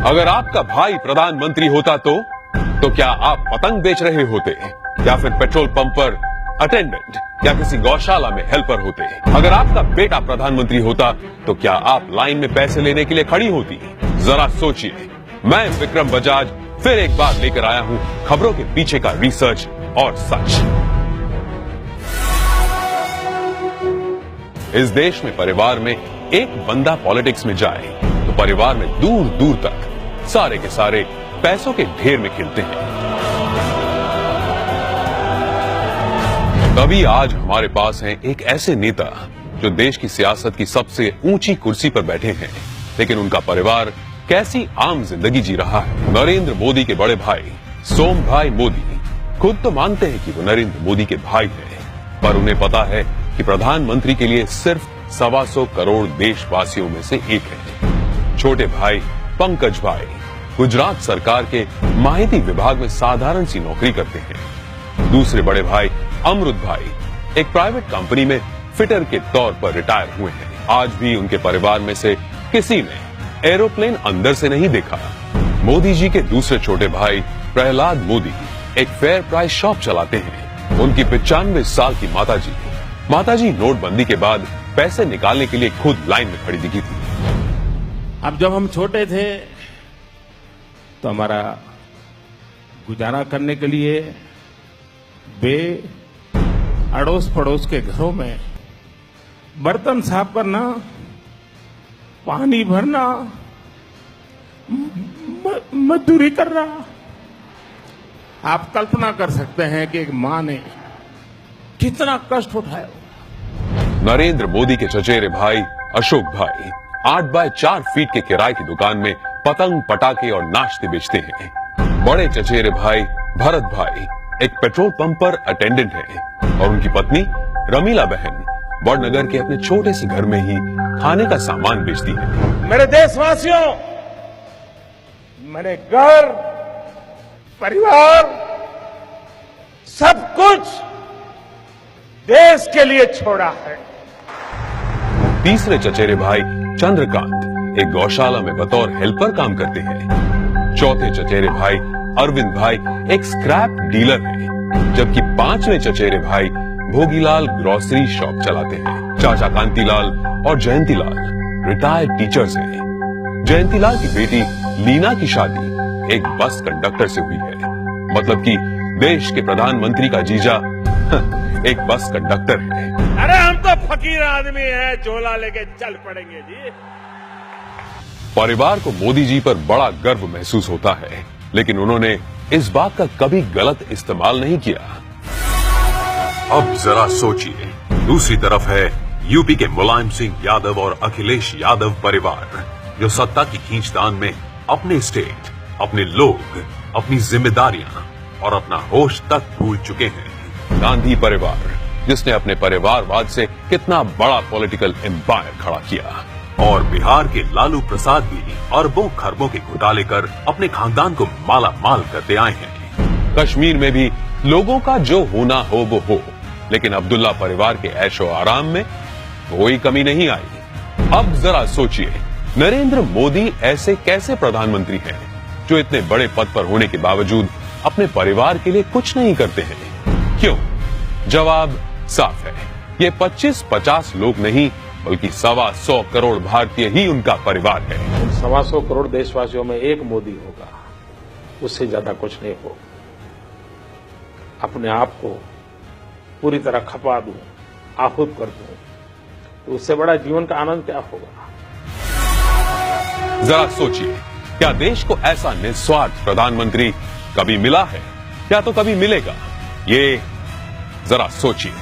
अगर आपका भाई प्रधानमंत्री होता तो क्या आप पतंग बेच रहे होते या फिर पेट्रोल पंप पर अटेंडेंट या किसी गौशाला में हेल्पर होते? अगर आपका बेटा प्रधानमंत्री होता तो क्या आप लाइन में पैसे लेने के लिए खड़ी होती? जरा सोचिए। मैं विक्रम बजाज फिर एक बार लेकर आया हूं खबरों के पीछे का रिसर्च और सच। इस देश में परिवार में एक बंदा पॉलिटिक्स में जाए तो परिवार में दूर दूर तक सारे के सारे पैसों के ढेर में खिलते हैं। तभी आज हमारे पास हैं एक ऐसे नेता जो देश की सियासत की सबसे ऊंची कुर्सी पर बैठे हैं, लेकिन उनका परिवार कैसी आम जिंदगी जी रहा है। नरेंद्र मोदी के बड़े भाई सोम भाई मोदी खुद तो मानते हैं कि वो नरेंद्र मोदी के भाई हैं, पर उन्हें पता है कि प्रधानमंत्री के लिए सिर्फ 125 करोड़ देशवासियों में से एक है। छोटे भाई पंकज भाई गुजरात सरकार के माहिती विभाग में साधारण सी नौकरी करते हैं। दूसरे बड़े भाई अमृत भाई एक प्राइवेट कंपनी में फिटर के तौर पर रिटायर हुए हैं। आज भी उनके परिवार में से किसी ने एरोप्लेन अंदर से नहीं देखा। मोदी जी के दूसरे छोटे भाई प्रहलाद मोदी एक फेयर प्राइस शॉप चलाते हैं। उनकी 95 साल की माताजी नोटबंदी के बाद पैसे निकालने के लिए खुद लाइन में खड़ी दिखी थी। अब जब हम छोटे थे तो हमारा गुजारा करने के लिए वे अड़ोस पड़ोस के घरों में बर्तन साफ करना, पानी भरना, मजदूरी करना। आप कल्पना कर सकते हैं कि एक मां ने कितना कष्ट उठाया। नरेंद्र मोदी के चचेरे भाई अशोक भाई 8 बाय 4 फीट के किराए की दुकान में पतंग पटाखे और नाश्ते बेचते हैं। बड़े चचेरे भाई भरत भाई एक पेट्रोल पंप पर अटेंडेंट है और उनकी पत्नी रमीला बहन बड़नगर के अपने छोटे से घर में ही खाने का सामान बेचती है। मेरे देशवासियों, मैंने घर, परिवार, सब कुछ देश के लिए छोड़ा है। तीसरे चचेरे भाई चंद्रकांत एक गौशाला में बतौर हेल्पर काम करते हैं। चौथे चचेरे भाई अरविंद भाई एक स्क्रैप डीलर हैं, जबकि पांचवें चचेरे भाई भोगीलाल ग्रोसरी शॉप चलाते हैं। चाचा कांतीलाल और जयंतीलाल रिटायर्ड टीचर्स हैं। जयंतीलाल की बेटी लीना की शादी एक बस कंडक्टर से हुई है, मतलब कि देश के प्रधानमंत्री का जीजा एक बस कंडक्टर है। अरे हम तो फकीर आदमी हैं, झोला लेके चल पड़ेंगे जी। परिवार को मोदी जी पर बड़ा गर्व महसूस होता है, लेकिन उन्होंने इस बात का कभी गलत इस्तेमाल नहीं किया। अब जरा सोचिए, दूसरी तरफ है यूपी के मुलायम सिंह यादव और अखिलेश यादव परिवार, जो सत्ता की खींचतान में अपने स्टेट, अपने लोग, अपनी जिम्मेदारियां और अपना होश तक भूल चुके हैं। गांधी परिवार, जिसने अपने परिवारवाद से कितना बड़ा पॉलिटिकल एम्पायर खड़ा किया, और बिहार के लालू प्रसाद भी अरबों खरबों के घोटाले कर अपने खानदान को माला माल करते आए हैं। कश्मीर में भी लोगों का जो होना हो वो हो, लेकिन अब्दुल्ला परिवार के ऐशो आराम में कोई कमी नहीं आई। अब जरा सोचिए, नरेंद्र मोदी ऐसे कैसे प्रधानमंत्री हैं जो इतने बड़े पद पर होने के बावजूद अपने परिवार के लिए कुछ नहीं करते हैं? क्यों? जवाब साफ है, ये 25-50 लोग नहीं बल्कि 125 करोड़ भारतीय ही उनका परिवार है। 125 करोड़ देशवासियों में एक मोदी होगा, उससे ज्यादा कुछ नहीं हो। अपने आप को पूरी तरह खपा दूं, आहूत कर दूं, तो उससे बड़ा जीवन का आनंद क्या होगा? जरा सोचिए, क्या देश को ऐसा निस्वार्थ प्रधानमंत्री कभी मिला है या तो कभी मिलेगा? ये जरा सोचिए।